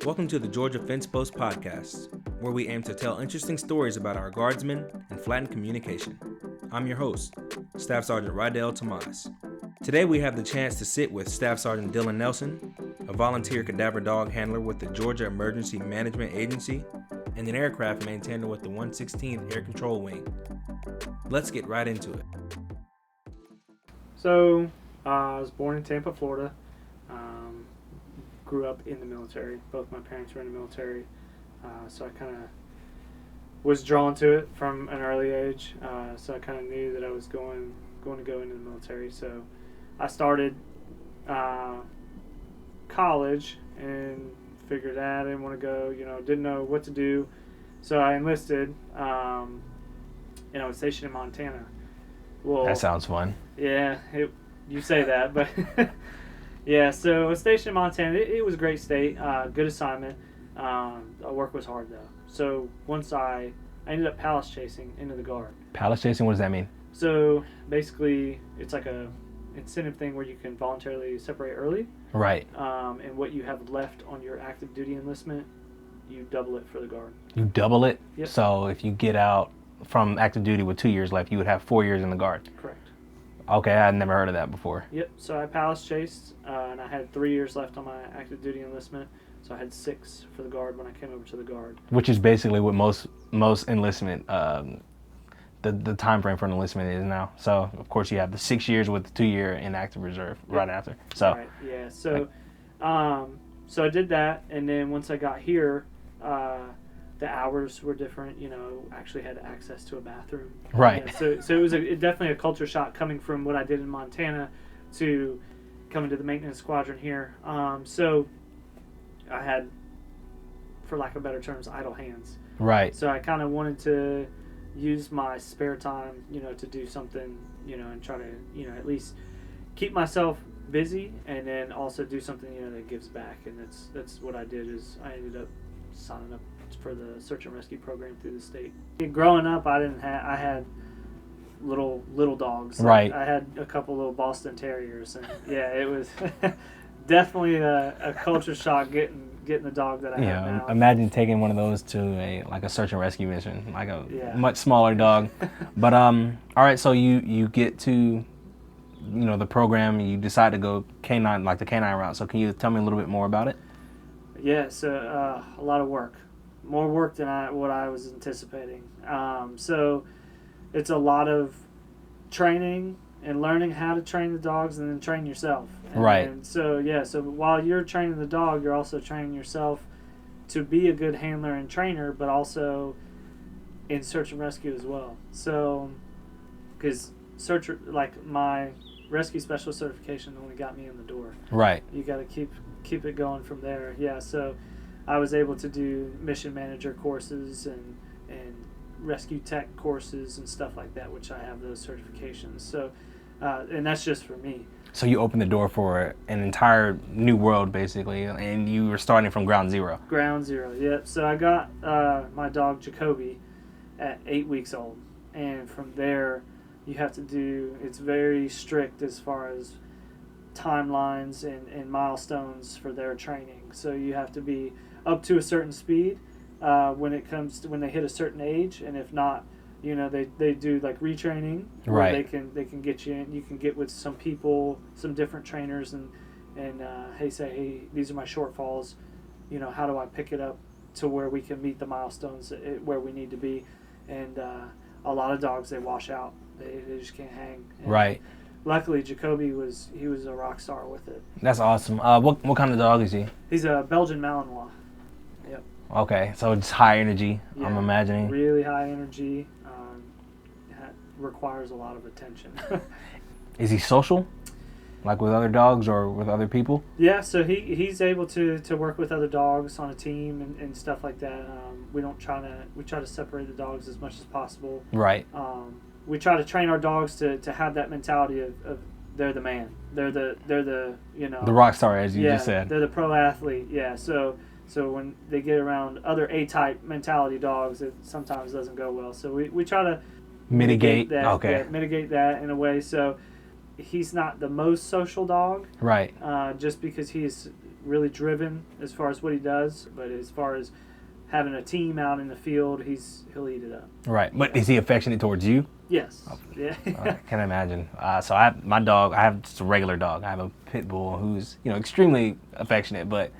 Welcome to the Georgia Fencepost Podcast, where we aim to tell interesting stories about our guardsmen and flatten communication. I'm your host, Staff Sgt. Rydell Tomas. Today we have the chance to sit with Staff Sgt. Dillon Nelson, a volunteer cadaver dog handler with the Georgia Emergency Management Agency, and an aircraft maintainer with the 116th Air Control Wing. Let's get right into it. So, I was born in Tampa, Florida. Grew up in the military. Both my parents were in the military. So I kind of was drawn to it from an early age. So I kind of knew that I was going to go into the military. So I started college and figured I didn't want to go, didn't know what to do. So I enlisted, and I was stationed in Montana. Well, that sounds fun. Yeah, you say that, but yeah, so I was stationed in Montana. It was a great state, good assignment. Work was hard, though. So once I ended up palace chasing into the Guard. Palace chasing, what does that mean? So basically, it's like a incentive thing where you can voluntarily separate early. Right. And what you have left on your active duty enlistment, you double it for the Guard. You double it? Yep. So if you get out from active duty with 2 years left, you would have 4 years in the Guard. Correct. Okay, I'd never heard of that before. Yep, so I palace chased, and I had 3 years left on my active duty enlistment, so I had 6 for the Guard when I came over to the Guard. Which is basically what most enlistment, the time frame for an enlistment is now. So, of course, you have the 6 years with the 2 year in active reserve right after. So, right, yeah, so so I did that, and then once I got here, the hours were different, actually had access to a bathroom. Right. Yeah, so it was definitely a culture shock coming from what I did in Montana to coming to the maintenance squadron here. So I had, for lack of better terms, idle hands. Right. So I kind of wanted to use my spare time, to do something, and try to, at least keep myself busy and then also do something, that gives back. And that's what I did is I ended up signing up for the search and rescue program through the state. Growing up, I had little dogs. Right. I had a couple little Boston Terriers, and yeah, it was definitely a culture shock getting the dog that I have now. Imagine taking one of those to a search and rescue mission, like a much smaller dog. But all right, so you get to the program, and you decide to go canine, like the canine route. So can you tell me a little bit more about it? Yeah, so a lot of work. More work than what I was anticipating. So it's a lot of training and learning how to train the dogs and then train yourself. Right. And so while you're training the dog, you're also training yourself to be a good handler and trainer, but also in search and rescue as well. So, because my rescue specialist certification only got me in the door. Right. You got to keep it going from there. Yeah, so I was able to do mission manager courses and rescue tech courses and stuff like that, which I have those certifications. So, and that's just for me. So you opened the door for an entire new world, basically, and you were starting from ground zero. Ground zero, yep. So I got my dog Jakoby at 8 weeks old, and from there you have to do, it's very strict as far as timelines and milestones for their training. So you have to be up to a certain speed when they hit a certain age, and if not, they do like retraining where right. they can get you in. You can get with some people, some different trainers, and hey, these are my shortfalls. How do I pick it up to where we can meet the milestones where we need to be? And a lot of dogs, they wash out. They just can't hang. And right. Luckily, Jakoby was a rock star with it. That's awesome. What kind of dog is he? He's a Belgian Malinois. Yep. Okay, so it's high energy. Yeah, I'm imagining. Really high energy. Requires a lot of attention. Is he social, like with other dogs or with other people? Yeah, so he's able to work with other dogs on a team and stuff like that. We try to separate the dogs as much as possible. Right. We try to train our dogs to have that mentality of they're the man. They're the the rock star, as you just said. They're the pro athlete. Yeah. So when they get around other A-type mentality dogs, it sometimes doesn't go well. So we try to mitigate that. Okay. Yeah, mitigate that in a way. So he's not the most social dog. Right. Just because he's really driven as far as what he does, but as far as having a team out in the field, he'll eat it up. Right, but is he affectionate towards you? Yes. Oh, yeah. I can imagine. So I have just a regular dog. I have a pit bull who's extremely affectionate, but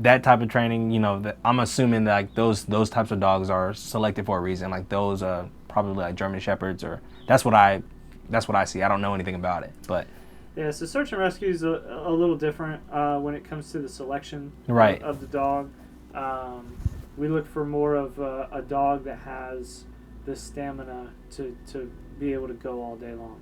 that type of training, I'm assuming that like those types of dogs are selected for a reason. Like those are probably like German Shepherds, or that's what I see. I don't know anything about it, but yeah. So search and rescue is a little different when it comes to the selection of the dog. We look for more of a dog that has the stamina to be able to go all day long.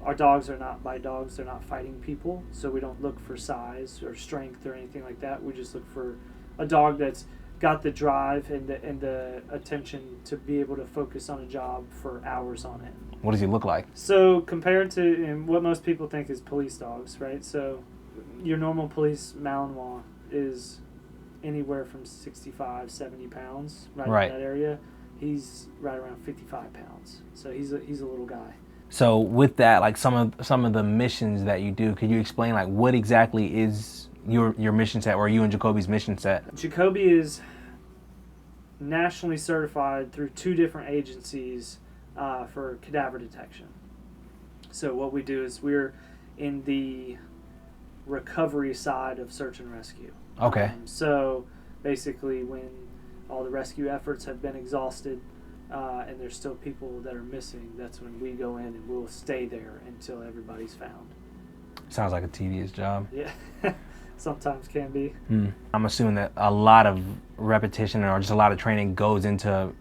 Our dogs are not bite dogs. They're not fighting people, so we don't look for size or strength or anything like that. We just look for a dog that's got the drive and the attention to be able to focus on a job for hours on it. What does he look like? So compared to what most people think is police dogs, right? So your normal police Malinois is anywhere from 65, 70 pounds, right in that area. He's right around 55 pounds. So he's a little guy. So with that, like some of the missions that you do, could you explain like what exactly is your mission set, or you and Jakoby's mission set? Jakoby is nationally certified through 2 different agencies for cadaver detection. So what we do is we're in the recovery side of search and rescue. Okay. So basically when all the rescue efforts have been exhausted and there's still people that are missing, that's when we go in and we'll stay there until everybody's found. Sounds like a tedious job. Yeah. Sometimes can be. I'm assuming that a lot of repetition or just a lot of training goes into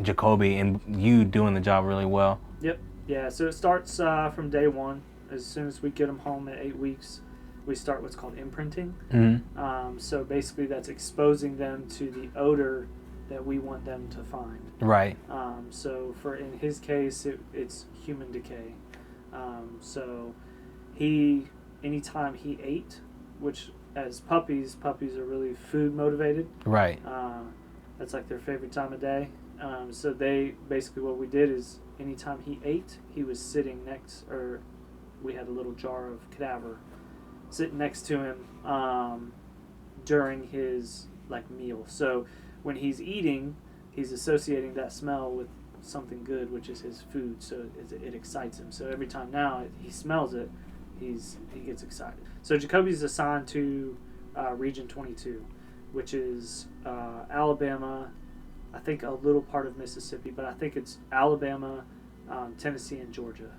Jakoby and you doing the job really well. Yep. Yeah, so it starts from day one. As soon as we get them home at 8 weeks, we start what's called imprinting. Mm-hmm. So basically that's exposing them to the odor that we want them to find. Right. So in his case, it's human decay. So anytime he ate, which as puppies are really food motivated. Right. That's like their favorite time of day. So basically what we did is anytime he ate, he was sitting or we had a little jar of cadaver sitting next to him during his meal. So when he's eating, he's associating that smell with something good, which is his food. So it excites him. So every time now he smells it, he gets excited. So Jakoby's assigned to Region 22, which is Alabama, I think a little part of Mississippi, but I think it's Alabama, Tennessee, and Georgia.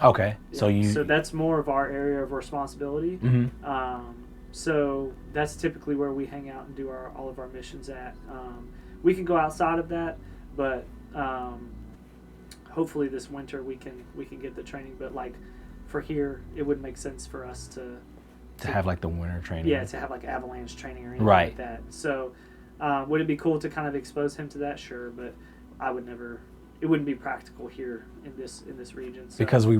Okay. Yeah. So that's more of our area of responsibility. Mm-hmm. So that's typically where we hang out and do all of our missions at. We can go outside of that, but hopefully this winter we can get the training. But for here, it wouldn't make sense for us to have the winter training. Yeah, to have avalanche training or anything right. like that. So would it be cool to kind of expose him to that? Sure, but I would never. It wouldn't be practical here in this region. So. Because we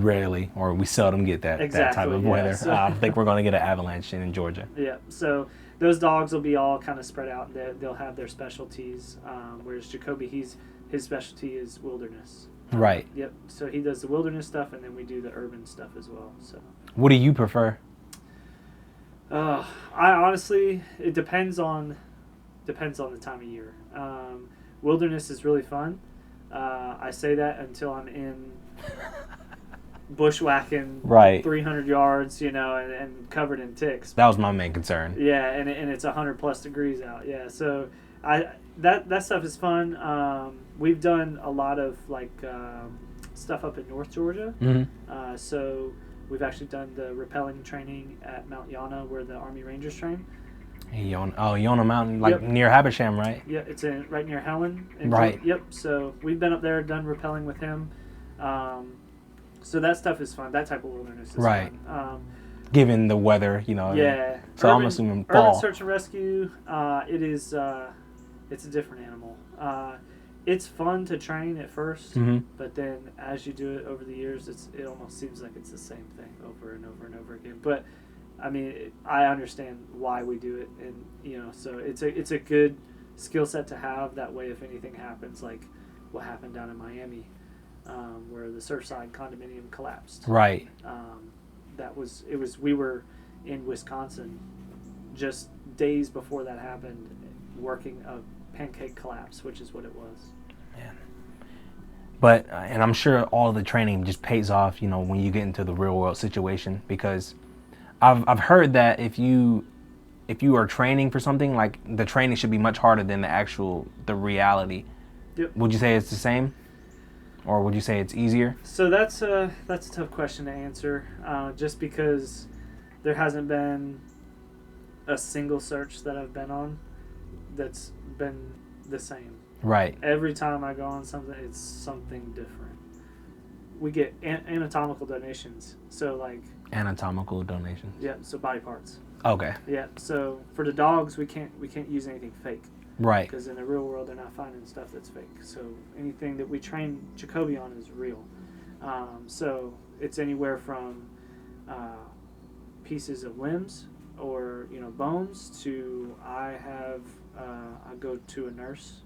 seldom get that type of weather. So. I think we're going to get an avalanche in Georgia. Yeah, so those dogs will be all kind of spread out. They'll have their specialties, whereas Jakoby, his specialty is wilderness. Right. Yep, so he does the wilderness stuff, and then we do the urban stuff as well. So. What do you prefer? I honestly, it depends on the time of year. Wilderness is really fun. I say that until I'm in bushwhacking 300 yards, and covered in ticks. That was my main concern. Yeah, and it's 100+ degrees out. Yeah, so that stuff is fun. We've done a lot of stuff up in North Georgia. Mm-hmm. So we've actually done the rappelling training at Mount Yana, where the Army Rangers train. Yona Mountain, yep. Near Habersham, right? Yeah, it's right near Helen. Right. Yep. So we've been up there, done rappelling with him. So that stuff is fun. That type of wilderness is fun. Given the weather, Yeah. So I'm assuming fall. Urban search and rescue, it's a different animal. It's fun to train at first, mm-hmm. but then as you do it over the years, it almost seems like it's the same thing over and over and over again. But I mean, I understand why we do it, and so it's a good skill set to have. That way, if anything happens, like what happened down in Miami, where the Surfside condominium collapsed. Right. We were in Wisconsin, just days before that happened, working a pancake collapse, which is what it was. Man. But, and I'm sure all of the training just pays off, you know, when you get into the real world situation, because I've heard that if you are training for something, like the training should be much harder than the reality. Yep. Would you say it's the same? Or would you say it's easier? So that's a tough question to answer, just because there hasn't been a single search that I've been on that's been the same. Right. Every time I go on something, it's something different. We get anatomical donations. So like Anatomical donations. Yeah, so body parts. Okay. Yeah, so for the dogs, we can't use anything fake. Right. Because in the real world, they're not finding stuff that's fake. So anything that we train Jakoby on is real. So it's anywhere from pieces of limbs or bones to I go to a nurse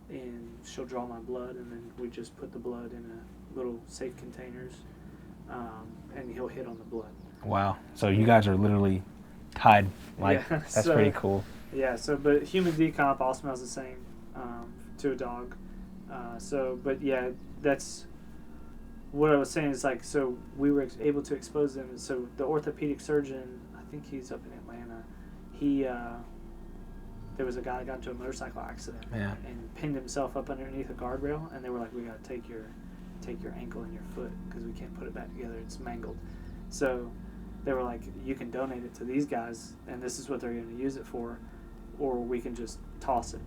and she'll draw my blood, and then we just put the blood in a little safe containers, and he'll hit on the blood. Wow. So you guys are literally tied. Like, yeah, that's pretty cool. Yeah. So, but human decomp all smells the same to a dog. But yeah, that's what I was saying. Is like, so we were able to expose them. So the orthopedic surgeon, I think he's up in Atlanta. There was a guy that got into a motorcycle accident and pinned himself up underneath a guardrail, and they were like, "We got to take your ankle and your foot because we can't put it back together. It's mangled." So they were like, "You can donate it to these guys, and this is what they're going to use it for, or we can just toss it."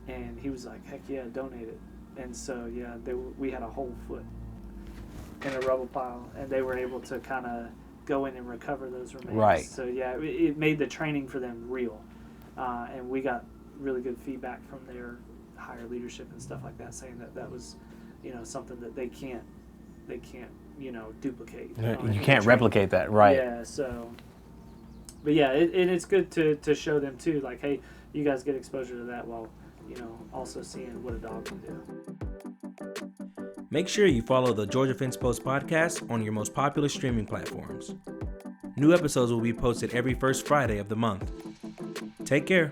And he was like, "Heck yeah, donate it." And so yeah, we had a whole foot in a rubble pile, and they were able to kind of go in and recover those remains. Right. So yeah, it made the training for them real. And we got really good feedback from their higher leadership and stuff like that, saying that was, something that they can't, duplicate. You can't replicate that, right? Yeah. So, but yeah, it's good to show them too, like, hey, you guys get exposure to that while, also seeing what a dog can do. Make sure you follow the Georgia Fencepost Podcast on your most popular streaming platforms. New episodes will be posted every first Friday of the month. Take care.